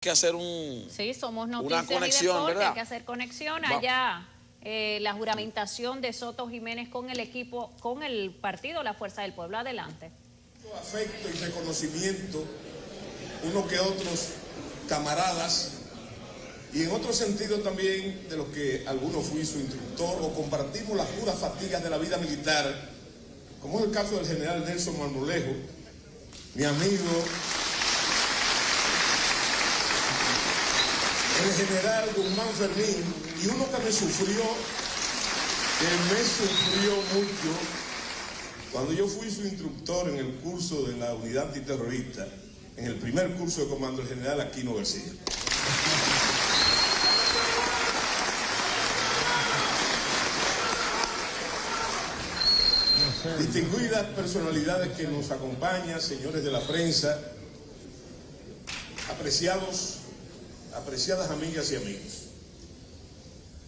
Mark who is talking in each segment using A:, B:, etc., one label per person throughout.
A: que hacer un,
B: sí, somos
A: una
B: noticias
A: conexión,
B: y deporte,
A: ¿verdad?
B: hay que hacer conexión allá. La juramentación de Soto Jiménez con el equipo, con el partido La Fuerza del Pueblo. Adelante.
C: Afecto y reconocimiento, uno que otros camaradas, y en otro sentido también de los que algunos fui su instructor o compartimos las duras fatigas de la vida militar, como es el caso del general Nelson Marmolejo, mi amigo, el general Guzmán Fermín, y uno que me sufrió mucho, cuando yo fui su instructor en el curso de la unidad antiterrorista, en el primer curso de comando, el general Aquino García. Distinguidas personalidades que nos acompañan, señores de la prensa, apreciadas amigas y amigos.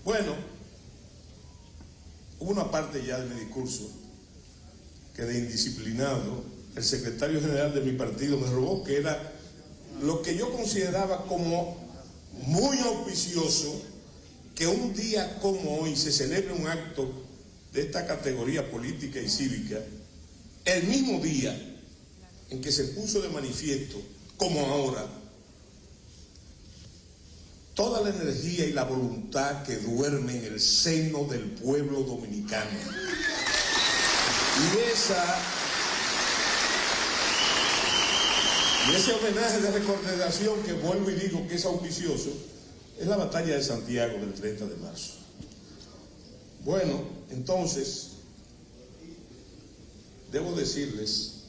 C: Bueno, hubo una parte ya de mi discurso que de indisciplinado el secretario general de mi partido me robó, que era lo que yo consideraba como muy auspicioso que un día como hoy se celebre un acto de esta categoría política y cívica, el mismo día en que se puso de manifiesto, como ahora, toda la energía y la voluntad que duerme en el seno del pueblo dominicano. Y ese homenaje de recordación que vuelvo y digo que es auspicioso, es la batalla de Santiago del 30 de marzo. Bueno, entonces, debo decirles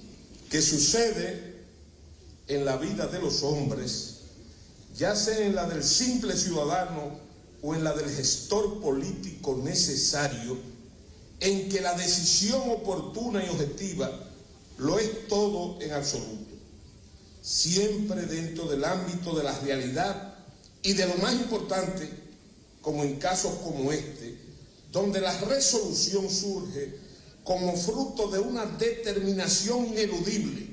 C: que sucede en la vida de los hombres, ya sea en la del simple ciudadano o en la del gestor político necesario, en que la decisión oportuna y objetiva lo es todo en absoluto, siempre dentro del ámbito de la realidad y de lo más importante, como en casos como este, donde la resolución surge como fruto de una determinación ineludible,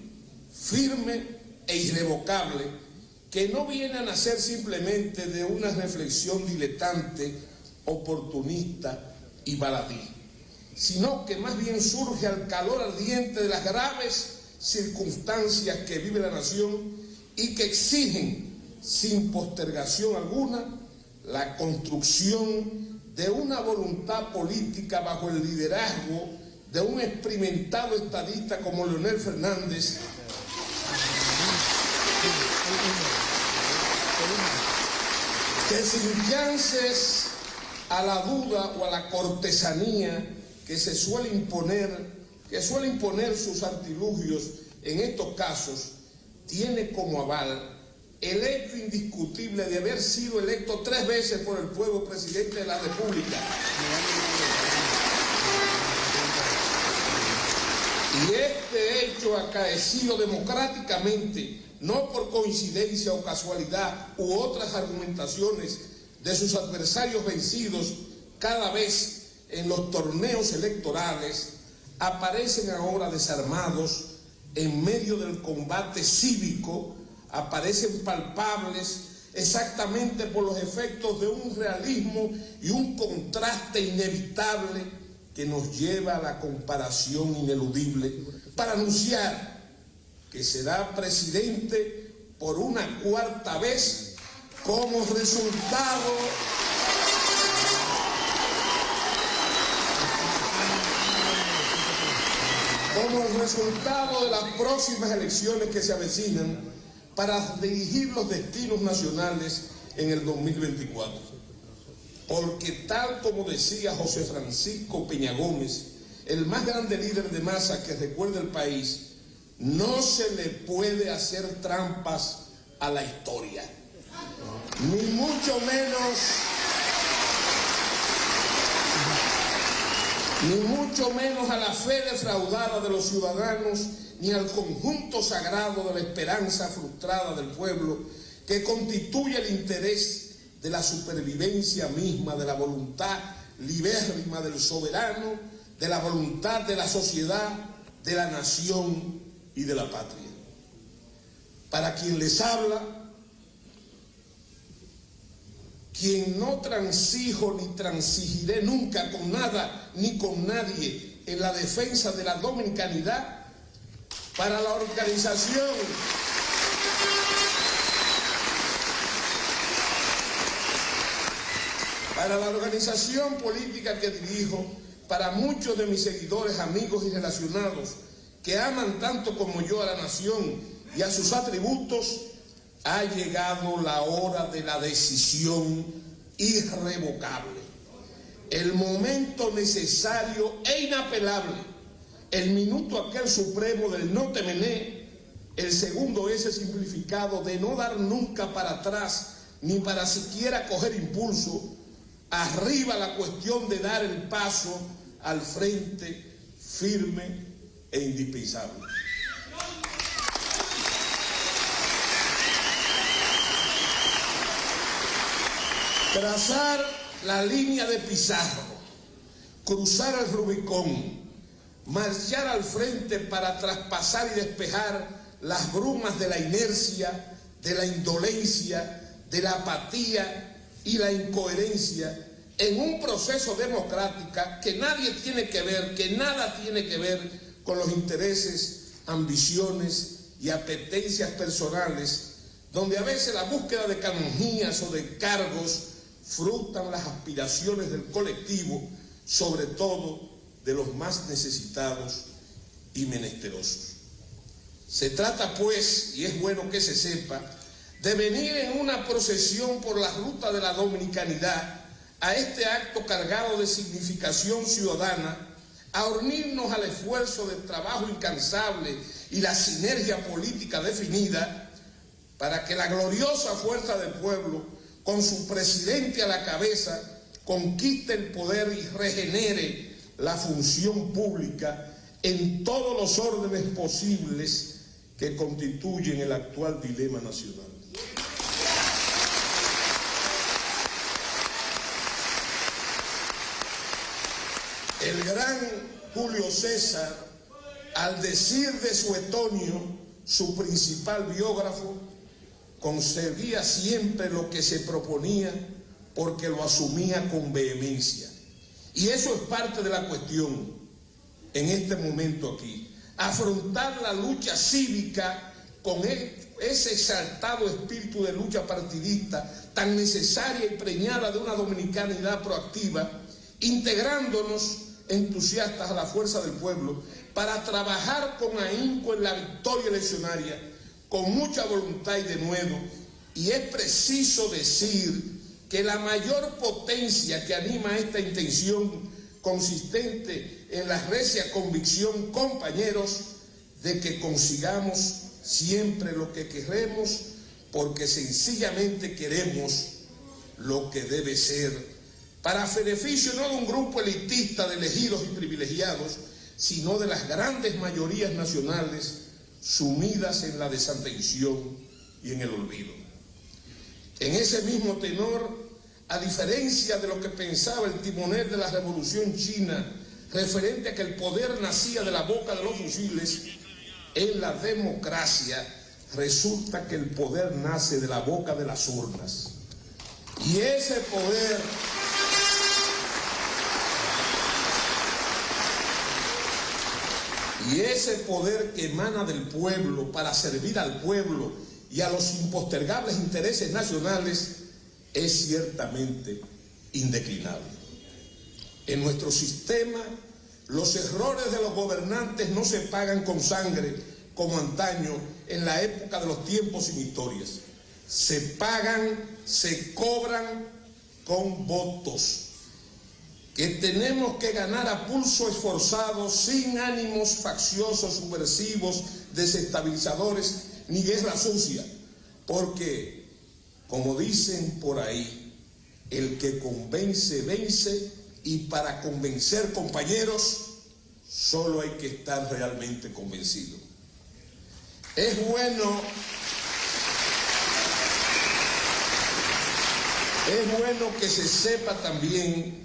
C: firme e irrevocable, que no viene a nacer simplemente de una reflexión diletante, oportunista y baladí, sino que más bien surge al calor ardiente de las graves circunstancias que vive la nación y que exigen, sin postergación alguna, la construcción de una voluntad política bajo el liderazgo de un experimentado estadista como Leonel Fernández, que sin chances a la duda o a la cortesanía que suele imponer sus artilugios en estos casos, tiene como aval el hecho indiscutible de haber sido electo 3 veces por el pueblo presidente de la República. Y este hecho acaecido democráticamente, no por coincidencia o casualidad u otras argumentaciones de sus adversarios vencidos cada vez en los torneos electorales, aparecen ahora desarmados en medio del combate cívico, aparecen palpables exactamente por los efectos de un realismo y un contraste inevitable que nos lleva a la comparación ineludible para anunciar que será presidente por una 4ª vez como resultado de las próximas elecciones que se avecinan para dirigir los destinos nacionales en el 2024. Porque tal como decía José Francisco Peña Gómez, el más grande líder de masa que recuerda el país, no se le puede hacer trampas a la historia, ni mucho menos a la fe defraudada de los ciudadanos, ni al conjunto sagrado de la esperanza frustrada del pueblo, que constituye el interés de la supervivencia misma, de la voluntad libérrima del soberano, de la voluntad de la sociedad, de la nación y de la patria. Para quien les habla, quien no transijo ni transigiré nunca con nada ni con nadie en la defensa de la dominicanidad, para la organización política que dirijo, para muchos de mis seguidores, amigos y relacionados que aman tanto como yo a la nación y a sus atributos, ha llegado la hora de la decisión irrevocable, el momento necesario e inapelable, el minuto aquel supremo del no temené, el segundo ese simplificado de no dar nunca para atrás ni para siquiera coger impulso. Arriba la cuestión de dar el paso al frente firme e indispensable. Trazar la línea de Pizarro, cruzar el Rubicón, marchar al frente para traspasar y despejar las brumas de la inercia, de la indolencia, de la apatía y la incoherencia en un proceso democrático que nadie tiene que ver, que nada tiene que ver con los intereses, ambiciones y apetencias personales, donde a veces la búsqueda de canonjías o de cargos frustran las aspiraciones del colectivo, sobre todo de los más necesitados y menesterosos. Se trata, pues, y es bueno que se sepa, de venir en una procesión por la ruta de la dominicanidad a este acto cargado de significación ciudadana, a unirnos al esfuerzo del trabajo incansable y la sinergia política definida para que la gloriosa fuerza del pueblo, con su presidente a la cabeza, conquiste el poder y regenere la función pública en todos los órdenes posibles que constituyen el actual dilema nacional. El gran Julio César, al decir de Suetonio, su principal biógrafo, conseguía siempre lo que se proponía porque lo asumía con vehemencia. Y eso es parte de la cuestión en este momento aquí. Afrontar la lucha cívica con ese exaltado espíritu de lucha partidista tan necesaria y preñada de una dominicanidad proactiva, integrándonos entusiastas a la fuerza del pueblo para trabajar con ahínco en la victoria eleccionaria, con mucha voluntad y denuedo. Y es preciso decir que la mayor potencia que anima esta intención consistente en la recia convicción, compañeros, de que consigamos siempre lo que queremos, porque sencillamente queremos lo que debe ser, para beneficio no de un grupo elitista de elegidos y privilegiados, sino de las grandes mayorías nacionales sumidas en la desatención y en el olvido. En ese mismo tenor, a diferencia de lo que pensaba el timonel de la Revolución China, referente a que el poder nacía de la boca de los fusiles, en la democracia resulta que el poder nace de la boca de las urnas. Y ese poder que emana del pueblo para servir al pueblo y a los impostergables intereses nacionales es ciertamente indeclinable. En nuestro sistema, los errores de los gobernantes no se pagan con sangre como antaño en la época de los tiempos sin historias. Se pagan, se cobran con votos que tenemos que ganar a pulso esforzado, sin ánimos facciosos, subversivos, desestabilizadores ni guerra sucia, porque, como dicen por ahí, el que convence vence, y para convencer, compañeros, solo hay que estar realmente convencido. Es bueno que se sepa también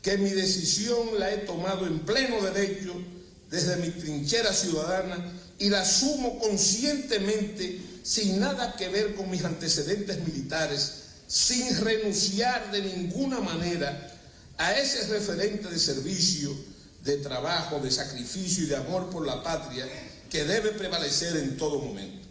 C: que mi decisión la he tomado en pleno derecho desde mi trinchera ciudadana y la asumo conscientemente, sin nada que ver con mis antecedentes militares, sin renunciar de ninguna manera a ese referente de servicio, de trabajo, de sacrificio y de amor por la patria que debe prevalecer en todo momento.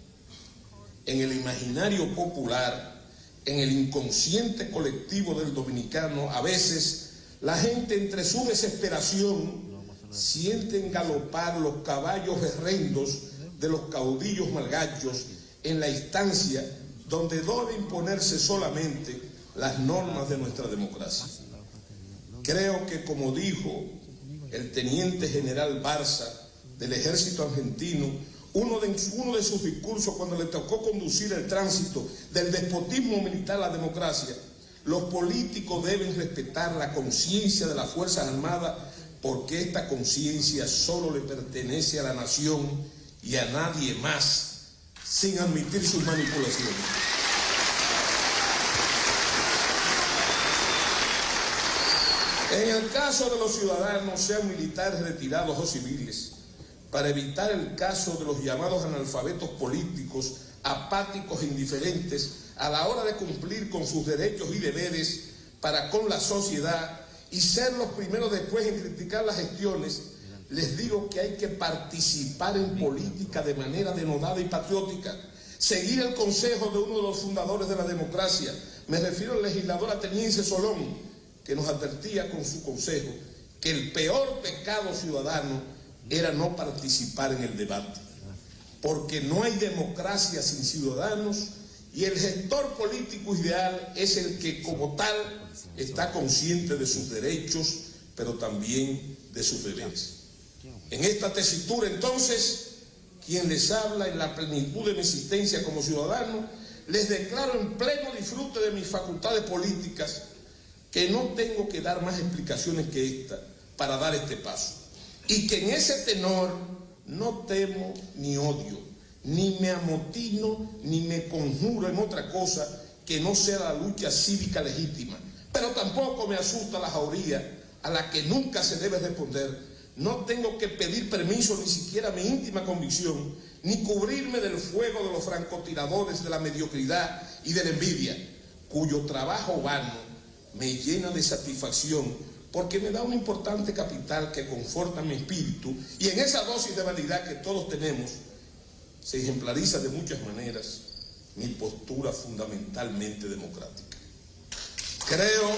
C: En el imaginario popular, en el inconsciente colectivo del dominicano, a veces la gente entre su desesperación siente galopar los caballos berrendos de los caudillos malgachos en la instancia donde deben imponerse solamente las normas de nuestra democracia. Creo que, como dijo el teniente general Barza del ejército argentino, uno de sus discursos cuando le tocó conducir el tránsito del despotismo militar a la democracia: los políticos deben respetar la conciencia de las Fuerzas Armadas porque esta conciencia solo le pertenece a la nación y a nadie más, sin admitir sus manipulaciones. En el caso de los ciudadanos, sean militares retirados o civiles, para evitar el caso de los llamados analfabetos políticos, apáticos e indiferentes a la hora de cumplir con sus derechos y deberes para con la sociedad y ser los primeros después en criticar las gestiones, les digo que hay que participar en política de manera denodada y patriótica, seguir el consejo de uno de los fundadores de la democracia, me refiero al legislador ateniense Solón, que nos advertía con su consejo que el peor pecado ciudadano era no participar en el debate, porque no hay democracia sin ciudadanos y el gestor político ideal es el que como tal está consciente de sus derechos, pero también de sus deberes. En esta tesitura, entonces, quien les habla en la plenitud de mi existencia como ciudadano, les declaro en pleno disfrute de mis facultades políticas que no tengo que dar más explicaciones que esta para dar este paso, y que en ese tenor no temo ni odio, ni me amotino, ni me conjuro en otra cosa que no sea la lucha cívica legítima, pero tampoco me asusta la jauría a la que nunca se debe responder. No tengo que pedir permiso, ni siquiera mi íntima convicción, ni cubrirme del fuego de los francotiradores de la mediocridad y de la envidia, cuyo trabajo vano me llena de satisfacción porque me da un importante capital que conforta mi espíritu, y en esa dosis de vanidad que todos tenemos se ejemplariza de muchas maneras mi postura fundamentalmente democrática. Creo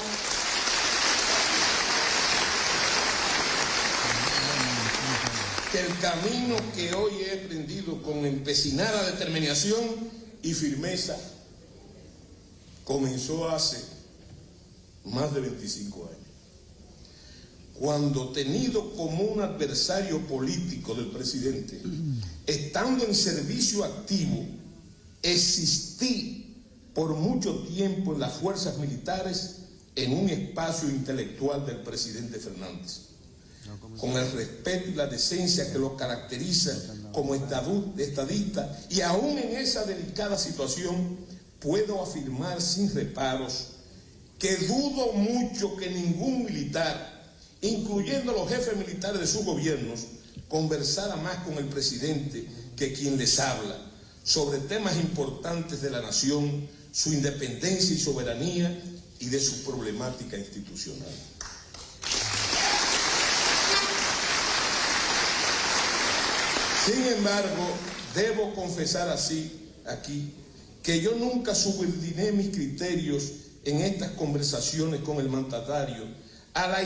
C: que el camino que hoy he emprendido con empecinada determinación y firmeza comenzó hace más de 25 años, cuando, tenido como un adversario político del presidente, estando en servicio activo, existí por mucho tiempo en las fuerzas militares en un espacio intelectual del presidente Fernández, con el respeto y la decencia que lo caracteriza como estadista, y aún en esa delicada situación puedo afirmar sin reparos que dudo mucho que ningún militar, incluyendo los jefes militares de sus gobiernos, conversara más con el presidente que quien les habla sobre temas importantes de la nación, su independencia y soberanía y de su problemática institucional. Sin embargo, debo confesar aquí que yo nunca subordiné mis criterios en estas conversaciones con el mandatario a la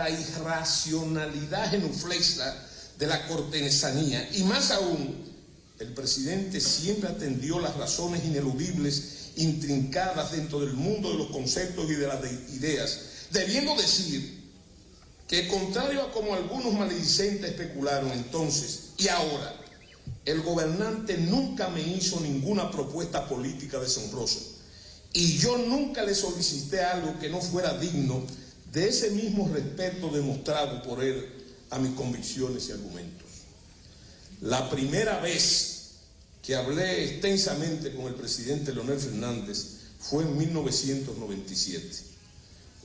C: irracionalidad genuflexa de la cortesanía, y más aún, el presidente siempre atendió las razones ineludibles intrincadas dentro del mundo de los conceptos y de las ideas, debiendo decir que, contrario a como algunos maledicentes especularon entonces y ahora, el gobernante nunca me hizo ninguna propuesta política deshonrosa, y yo nunca le solicité algo que no fuera digno de ese mismo respeto demostrado por él a mis convicciones y argumentos. La primera vez que hablé extensamente con el presidente Leonel Fernández fue en 1997,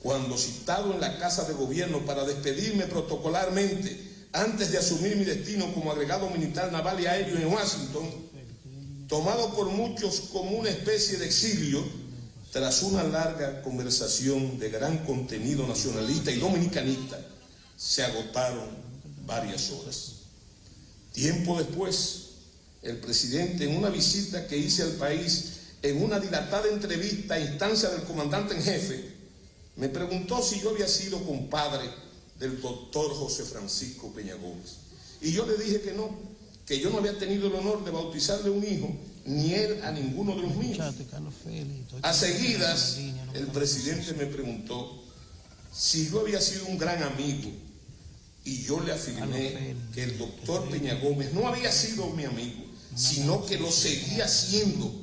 C: cuando, citado en la Casa de Gobierno para despedirme protocolarmente antes de asumir mi destino como agregado militar naval y aéreo en Washington, tomado por muchos como una especie de exilio, tras una larga conversación de gran contenido nacionalista y dominicanista, se agotaron varias horas. Tiempo después, el presidente, en una visita que hice al país, en una dilatada entrevista a instancia del comandante en jefe, me preguntó si yo había sido compadre del doctor José Francisco Peña Gómez. Y yo le dije que no, que yo no había tenido el honor de bautizarle un hijo, ni él a ninguno de los míos. A seguidas, el presidente me preguntó si yo había sido un gran amigo, y yo le afirmé que el doctor Peña Gómez no había sido mi amigo, sino que lo seguía siendo,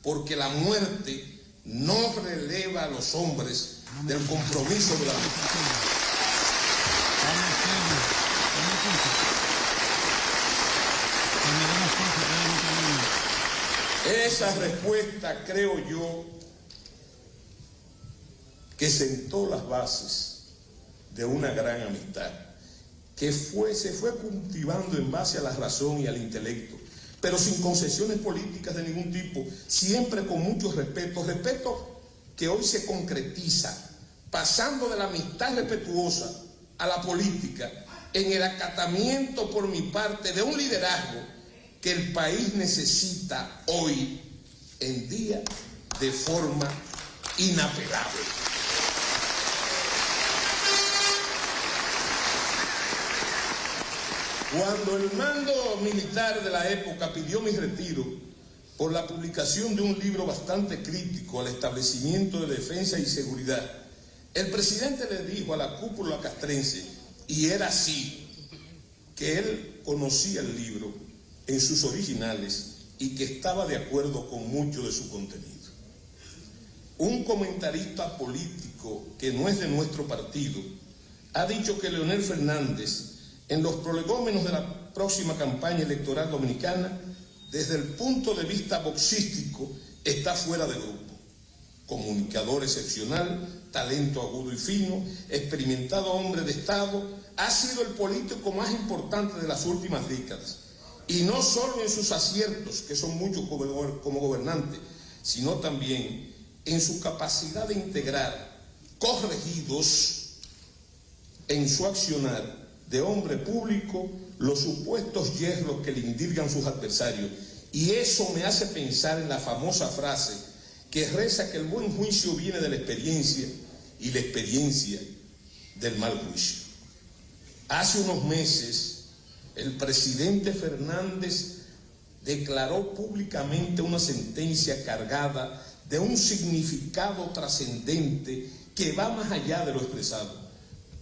C: porque la muerte no releva a los hombres del compromiso de la vida. Esa respuesta, creo yo, que sentó las bases de una gran amistad, que se fue cultivando en base a la razón y al intelecto, pero sin concesiones políticas de ningún tipo, siempre con mucho respeto, respeto que hoy se concretiza, pasando de la amistad respetuosa a la política, en el acatamiento por mi parte de un liderazgo que el país necesita hoy en día de forma inapelable. Cuando el mando militar de la época pidió mi retiro por la publicación de un libro bastante crítico al establecimiento de defensa y seguridad, el presidente le dijo a la cúpula castrense, y era así, que él conocía el libro en sus originales y que estaba de acuerdo con mucho de su contenido. Un comentarista político que no es de nuestro partido ha dicho que Leonel Fernández, en los prolegómenos de la próxima campaña electoral dominicana, desde el punto de vista boxístico, está fuera de grupo. Comunicador excepcional, talento agudo y fino, experimentado hombre de Estado, ha sido el político más importante de las últimas décadas. Y no solo en sus aciertos, que son muchos como gobernante, sino también en su capacidad de integrar corregidos en su accionar de hombre público los supuestos hierros que le indirgan sus adversarios. Y eso me hace pensar en la famosa frase que reza que el buen juicio viene de la experiencia y la experiencia del mal juicio. Hace unos meses, el presidente Fernández declaró públicamente una sentencia cargada de un significado trascendente que va más allá de lo expresado,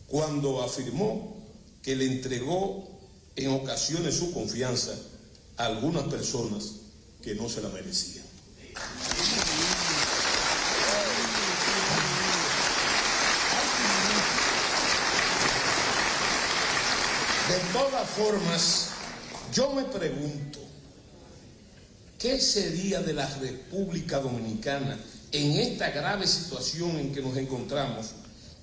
C: cuando afirmó que le entregó en ocasiones su confianza a algunas personas que no se la merecían. De todas formas, yo me pregunto, ¿qué sería de la República Dominicana en esta grave situación en que nos encontramos,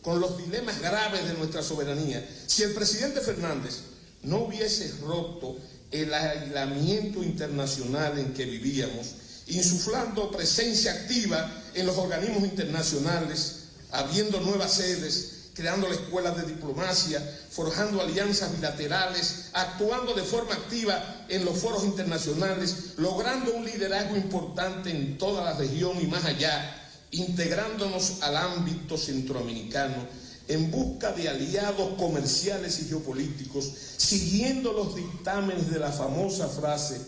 C: con los dilemas graves de nuestra soberanía, si el presidente Fernández no hubiese roto el aislamiento internacional en que vivíamos, insuflando presencia activa en los organismos internacionales, abriendo nuevas sedes, creando la escuela de diplomacia, forjando alianzas bilaterales, actuando de forma activa en los foros internacionales, logrando un liderazgo importante en toda la región y más allá, integrándonos al ámbito centroamericano en busca de aliados comerciales y geopolíticos, siguiendo los dictámenes de la famosa frase,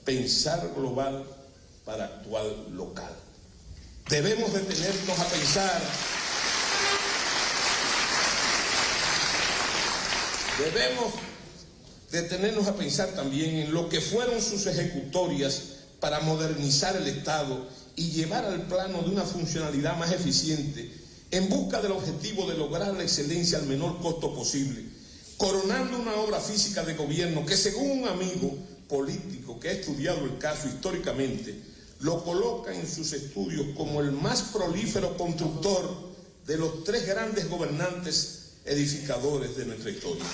C: pensar global para actuar local. Debemos detenernos a pensar, también en lo que fueron sus ejecutorias para modernizar el Estado y llevar al plano de una funcionalidad más eficiente en busca del objetivo de lograr la excelencia al menor costo posible, coronando una obra física de gobierno que, según un amigo político que ha estudiado el caso históricamente, lo coloca en sus estudios como el más prolífero constructor de los tres grandes gobernantes edificadores de nuestra historia.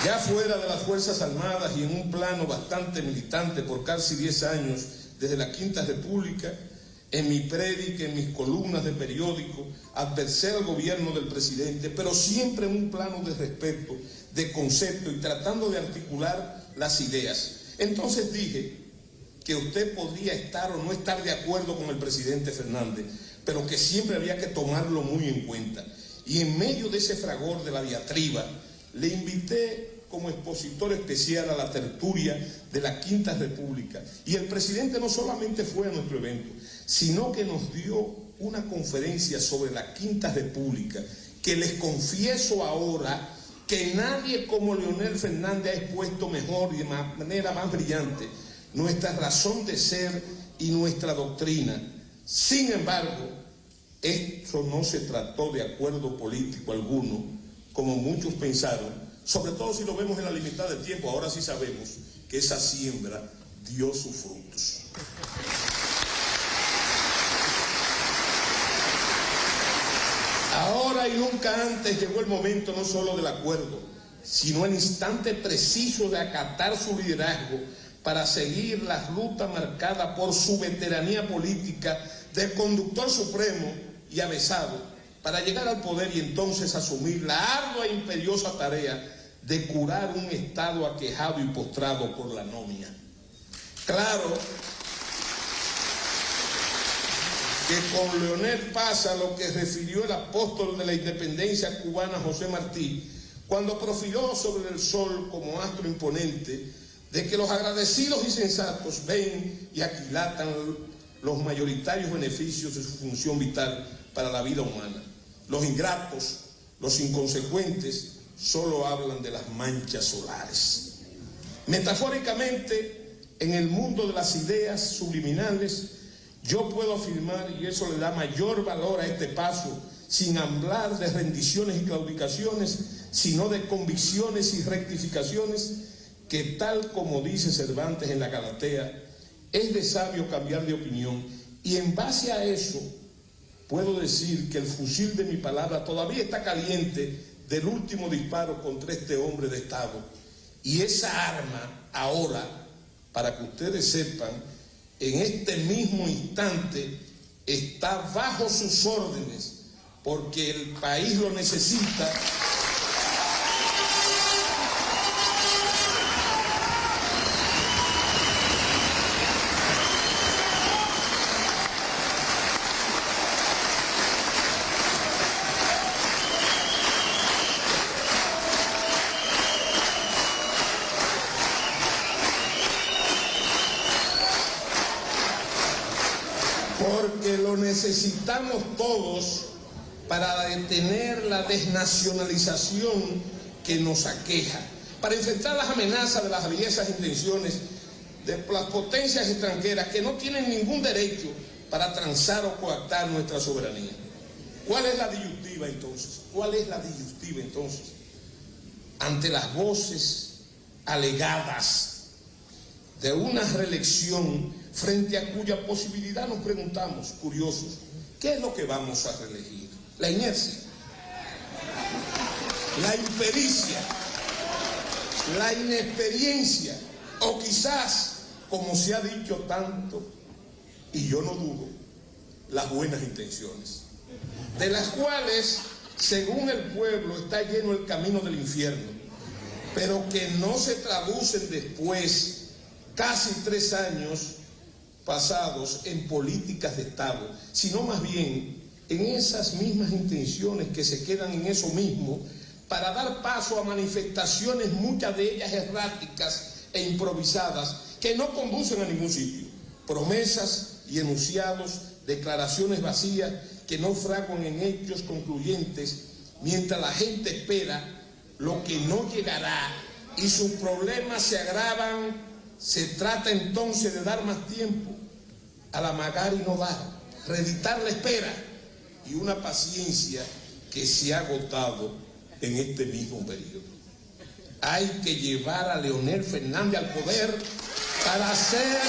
C: Ya fuera de las Fuerzas Armadas y en un plano bastante militante por casi 10 años desde la Quinta República, en mi prédica, en mis columnas de periódico, adversé al gobierno del presidente, pero siempre en un plano de respeto, de concepto y tratando de articular las ideas. Entonces dije que usted podía estar o no estar de acuerdo con el presidente Fernández, pero que siempre había que tomarlo muy en cuenta. Y en medio de ese fragor de la diatriba, le invité como expositor especial a la tertulia de la Quinta República. Y el presidente no solamente fue a nuestro evento, sino que nos dio una conferencia sobre la Quinta República, que les confieso ahora que nadie como Leonel Fernández ha expuesto mejor y de manera más brillante nuestra razón de ser y nuestra doctrina. Sin embargo, esto no se trató de acuerdo político alguno, como muchos pensaron, sobre todo si lo vemos en la limitada del tiempo. Ahora sí sabemos que esa siembra dio sus frutos. Ahora y nunca antes llegó el momento no solo del acuerdo, sino el instante preciso de acatar su liderazgo para seguir la ruta marcada por su veteranía política de conductor supremo y avesado, para llegar al poder y entonces asumir la ardua e imperiosa tarea de curar un Estado aquejado y postrado por la anomia. Claro que con Leonel pasa lo que refirió el apóstol de la independencia cubana José Martí, cuando profiló sobre el sol como astro imponente, de que los agradecidos y sensatos ven y aquilatan los mayoritarios beneficios de su función vital para la vida humana. Los ingratos, los inconsecuentes, solo hablan de las manchas solares. Metafóricamente, en el mundo de las ideas subliminales, yo puedo afirmar, y eso le da mayor valor a este paso, sin hablar de rendiciones y claudicaciones, sino de convicciones y rectificaciones, que tal como dice Cervantes en la Galatea, es de sabio cambiar de opinión, y en base a eso puedo decir que el fusil de mi palabra todavía está caliente del último disparo contra este hombre de Estado, y esa arma ahora, para que ustedes sepan, en este mismo instante está bajo sus órdenes, porque el país lo necesita. Porque lo necesitamos todos para detener la desnacionalización que nos aqueja, para enfrentar las amenazas de las aviesas intenciones de las potencias extranjeras que no tienen ningún derecho para transar o coartar nuestra soberanía. ¿Cuál es la disyuntiva entonces? ¿Cuál es la disyuntiva entonces? Ante las voces alegadas de una reelección frente a cuya posibilidad nos preguntamos, curiosos, ¿qué es lo que vamos a reelegir? La inercia, la impericia, la inexperiencia, o quizás, como se ha dicho tanto, y yo no dudo, las buenas intenciones, de las cuales, según el pueblo, está lleno el camino del infierno, pero que no se traducen después, casi 3 años pasados, en políticas de Estado, sino más bien en esas mismas intenciones que se quedan en eso mismo para dar paso a manifestaciones, muchas de ellas erráticas e improvisadas, que no conducen a ningún sitio. Promesas y enunciados, declaraciones vacías que no fraguan en hechos concluyentes, mientras la gente espera lo que no llegará y sus problemas se agravan. Se trata entonces de dar más tiempo al amagar y no dar, reeditar la espera y una paciencia que se ha agotado en este mismo periodo. Hay que llevar a Leonel Fernández al poder para hacer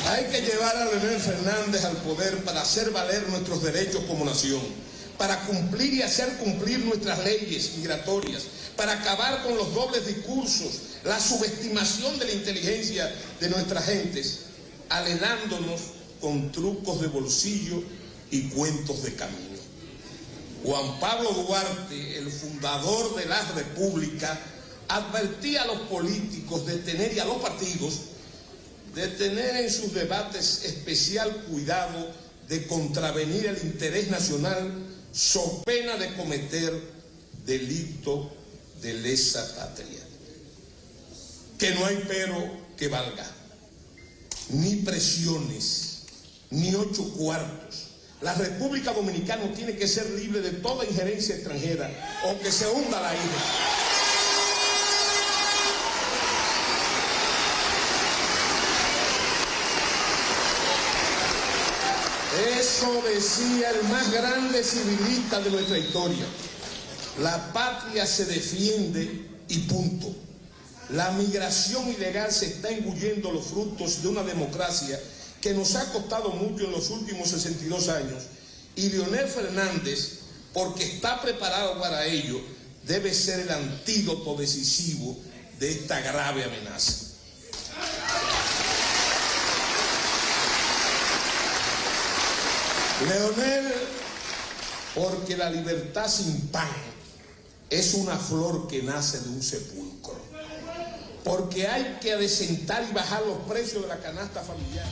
C: Hay que llevar a Leonel Fernández al poder para hacer valer nuestros derechos como nación, para cumplir y hacer cumplir nuestras leyes migratorias, para acabar con los dobles discursos, la subestimación de la inteligencia de nuestras gentes, alenándonos con trucos de bolsillo y cuentos de camino. Juan Pablo Duarte, el fundador de la República, advertía a los políticos y a los partidos de tener en sus debates especial cuidado de contravenir el interés nacional so pena de cometer delito de lesa patria. Que no hay pero que valga, ni presiones, ni 8 cuartos. La República Dominicana tiene que ser libre de toda injerencia extranjera o que se hunda la isla. Eso decía el más grande civilista de nuestra historia. La patria se defiende y punto. La migración ilegal se está engullendo los frutos de una democracia que nos ha costado mucho en los últimos 62 años. Y Leonel Fernández, porque está preparado para ello, debe ser el antídoto decisivo de esta grave amenaza. Leonel, porque la libertad sin pan es una flor que nace de un sepulcro. Porque hay que adecentar y bajar los precios de la canasta familiar.